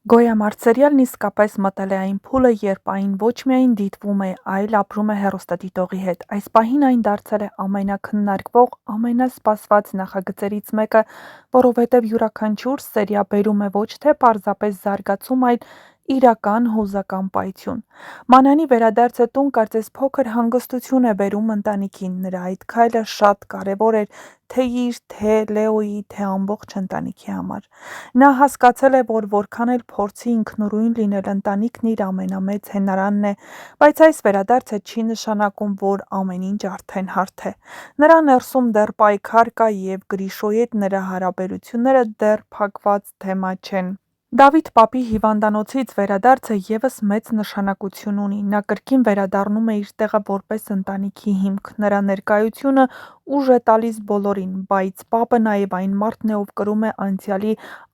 Գոյամարտ սերիալն իսկապես մտել է այն փուլը, երբ այն ոչ միայն դիտվում է, այլ ապրում է հեռուստադիտողի հետ։ Այս պահին այն դարձել է ամենաքննարկվող, ամենասպասված նախագծերից մեկը, որովհետև յուրաքանչյուր սերիա բերում է ոչ թե պարզապես զարգացում, այլ իրական հուզական պայթյուն։ Մանանի վերադարձը տուն կարծես փոքր հանգստություն է բերում ընտանիքին, նրա այդ քայլը շատ կարևոր էր թե իր, թե Լեոյի, թե ամբողջ ընտանիքի համար։ Նա հասկացել է, որ որքան էլ փորձի ինքնուրույն լինել, ընտանիքն իր ամենամեծ հենարանն է, բայց այս վերադարձը չի նշանակում, որ ամեն ինչ արդեն հարթ է։ Նրա ներսում դեռ պայքար կա, և Գրիշոյի հետ նրա հարաբերությունները դեռ փակված թեմա չեն։ Դավիթ պապի հիվանդանոցից վերադարձը ևս մեծ նշանակություն ունի։ Նա կրկին վերադառնում է իր տեղը որպես ընտանիքի հիմք։ Նրա ներկայությունը ուժ է տալիս բոլորին, բայց պապը նաև այն մարդն է, ով կրում է անցյալի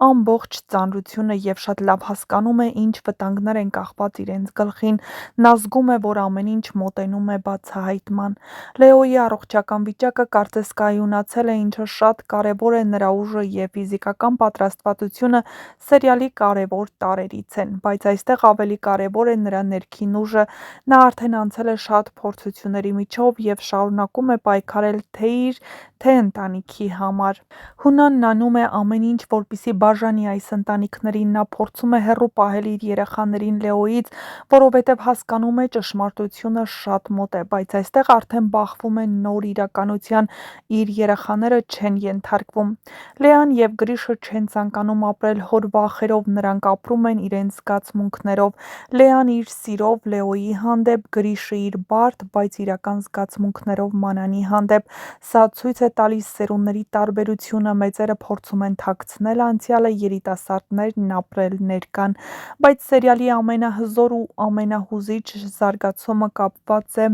ամբողջ ծանրությունը և շատ լավ հասկանում է, ինչ վտանգներ են կախված իրենց գլխին։ Նա զգում է, որ ամեն ինչ մոտենում է բացահայտման։ Լեոյի առողջական վիճակը կարծես կայունացել է, ինչը շատ կարևոր է, նրա ուժը և ֆիզիկական պատրաստվածությունը սերիալի կարևոր տարրերից են, բայց այստեղ ավելի կարևոր է նրա ներքին ուժը։ Նա արդեն անցել է շատ փորձությունների միջով և շարունակում է պայքարել թե իր, թե ընտանիքի համար։ Հունանն անում է ամեն ինչ, որպեսզի բաժանի այս ընտանիքներին։ Նա փորձում է հեռու պահել իր երեխաներին Լեոյից, որովհետև հասկանում է ճշմարտությունը շատ մոտ է, բայց այստեղ արդեն բախվում է նոր իրականության, իր երեխաները չեն ենթարկվում։ Լեան և Գրիշը չեն ցանկանում ապրել հոր վախերով, նրանք ապրում են իրենց զգացմունքներով։ Լեան իր սիրով Լեոյի հանդեպ, Գրիշը իր բարդ, բայց իրական զգացմունքներով Մանանի հանդեպ։ Սա ցույց է տալիս սերունդների տարբերությունը, մեծերը փորձում են թաքցնել անցյալը, երիտասարդներն ապրել ներկան։ Բայց սերիալի ամենահզոր ու ամենահուզիչ զարգացումը կապված է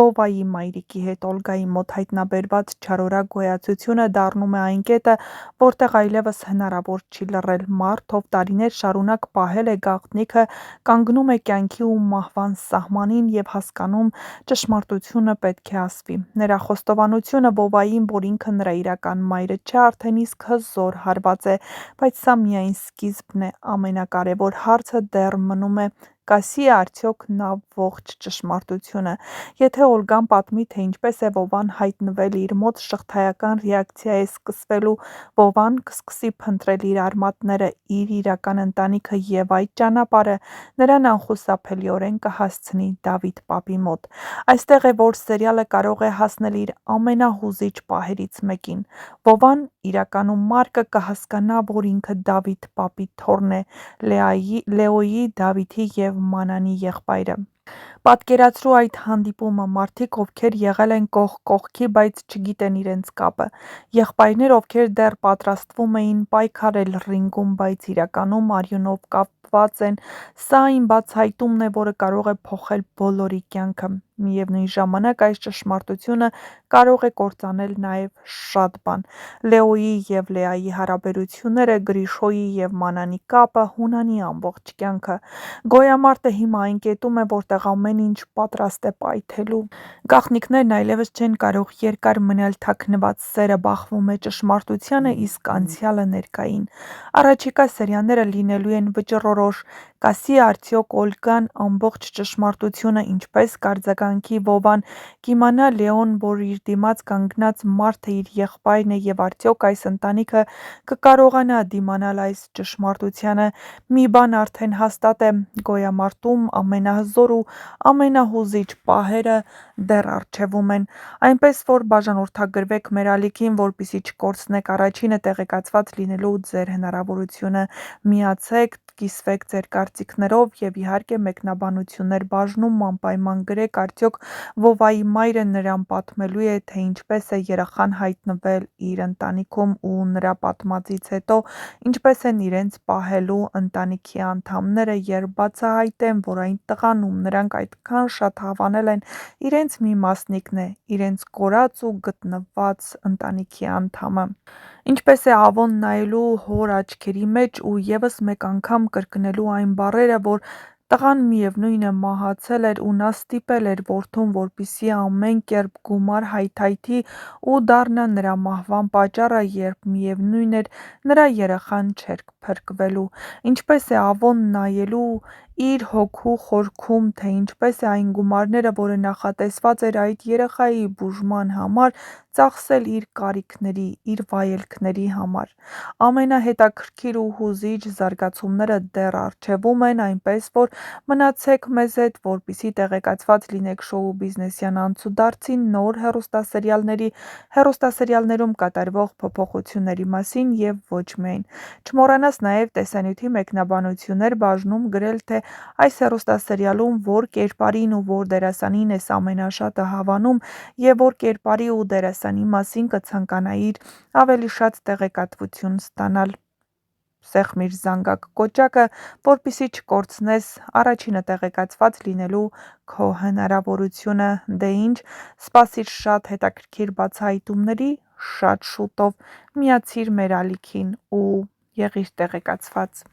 Վովայի մայրիկի հետ։ Օլգայի մոտ հայտնաբերված չարորակ գոյացությունը դառնում է այն կետը, որտեղ այլևս հնարավոր չի լռել։ Մարդ, ով տարիներ շարունակ պահել է գաղտնիքը, կանգնում է կյանքի ու մահվան սահմանին և հասկանում՝ ճշմարտությունը պետք է ասվի։ Նրա խոստովանությունը Վովային, որ ինքը նրա իրական մայրը չէ, արդեն իսկ հզոր հարված է, բայց սա միայն սկիզբն է։ Ամենակարևոր հարցը դեռ մնում է՝ կասի՞ է արդյոք նա ողջ ճշմարտությունը։ Եթե Օլգան պատմի, թե ինչպես է Վովան հայտնվել իր մոտ, շղթայական ռեակցիա է սկսվելու, Վովան կսկսի փնտրել իր արմատները, իր իրական ընտանիքը, և այդ ճանապարհը նրան անխուսափելիորեն կհասցնի Դավիթ պապի մոտ։ Այստեղ է, որ սերիալը կարող է հասնել իր ամենահուզիչ պահերից մեկին։ Վովան, իրականում Մարկը, կհասկանա, որ ինքը Դավիթ պապի թոռն է, Լեոյի, Դավիթի և Մանանի եղբայրը։ Պատկերացրու այդ հանդիպումը՝ մարդիկ, ովքեր եղել են կողք կողքի, բայց չգիտեն իրենց կապը։ Եղբայրներ, ովքեր դեռ պատրաստվում էին պայքարել ռինգում, բայց իրականում արյունով կապված են։ Սա այն բացահայտումն է, որը կարող է փոխել բոլորի կյանքը։ Միևնույն ժամանակ, այս ճշմարտությունը կարող է կործանել նաև շատ բան՝ Լեոյի և Լեայի հարաբերությունները, Գրիշոյի և Մանանի կապը, Հունանի ամբողջ կյանքը։ Գոյամարտը հիմա այն կետում է, որտեղ ամեն ինչ պատրաստ է պայթելու։ Գաղտնիքներն այլևս չեն կարող երկար մնալ թաքնված, սերը բախվում է ճշմարտությանը, իսկ անցյալը ներկային։ Առաջիկա սերիաները լինելու են վճռորոշ։ Կասի՞ է արդյոք Օլգան ամբողջ ճշմարտությունը, ինչպես կարձագանքի Վովան, կիմանա Լեոն, որ իր դիմաց կանգնած մարդը իր եղբայրն է, և արդյոք այս ընտանիքը կկարողանա դիմանալ այս ճշմարտությանը։ Մի բան արդեն հաստատ է՝ Գոյամարտում ամենահզոր ու ամենահուզիչ պահերը դեռ առջևում են։ Այնպես որ բաժանորդագրվեք մեր ալիքին, որպեսզի չկորցնեք առաջինը տեղեկացված լինելու ձեր հնարավորությունը։ Միացեք, կիսվեք ձեր կարծիքներով և իհարկե մեկնաբանություններ բաժնում անպայման գրեք՝ արդյոք Վովայի մայրը նրան պատմելու է, թե ինչպես է երեխան հայտնվել իր ընտանիքում, ու նրա պատմածից հետո ինչպես են իրենց պահելու ընտանիքի անդամները, երբ բացահայտեն, որ այն տղան, ում նրանք այդքան շատ հավանել են, իրենց մի մասնիկն է, իրենց կորած ու գտնված ընտանիքի անդամը։ Ինչպես է Ավոն նայելու հոր աչքերի մեջ ու ևս մեկ անգամ կրկնելու այն բառերը, որ Տղան միևնույն է մահացել էր ու նա ստիպել էր որդուն, որպեսզի ամեն կերպ գումար հայթայթի ու դառնա նրա մահվան պատճառը, երբ միևնույն էր նրա երեխան չէր փրկվելու։ Ինչպես է Ավոն նայելու իր հոգու խորքում, թե ինչպես է այն գումարները, որը նախատեսված էր այդ երեխայի բուժման համար, ծախսել իր կարիքների, իր վայելքների համար։ Ամենահետաքրքիր ու հուզիչ զարգացումները դեռ առջևում են, այնպես որ մնացեք մեզ հետ, որպեսզի տեղեկացված լինեք շոու բիզնեսյան անցուդարձի նոր հեռուստասերիալներում կատարվող փոփոխությունների մասին և ոչ միայն։ Չմոռանաս նաև տեսանյութի մեկնաբանություններ բաժնում գրել, թե այս հեռուստասերիալում որ կերպարին ու որ դերասանին ես ամենաշատը հավանում և որ կերպարի ու դերասանի մասին կցանկանայիր ավելի շատ տեղեկատվություն ստանալ։ Սեղմիր զանգակ կոճակը, որպեսզի չկորցնես առաջինը տեղեկացված լինելու քո հնարավորությունը։ Դե ինչ, սպասիր շատ հետաքրքիր բացահայտումների շատ շուտով։ Միացիր մեր ալիքին ու եղիր տեղեկացված։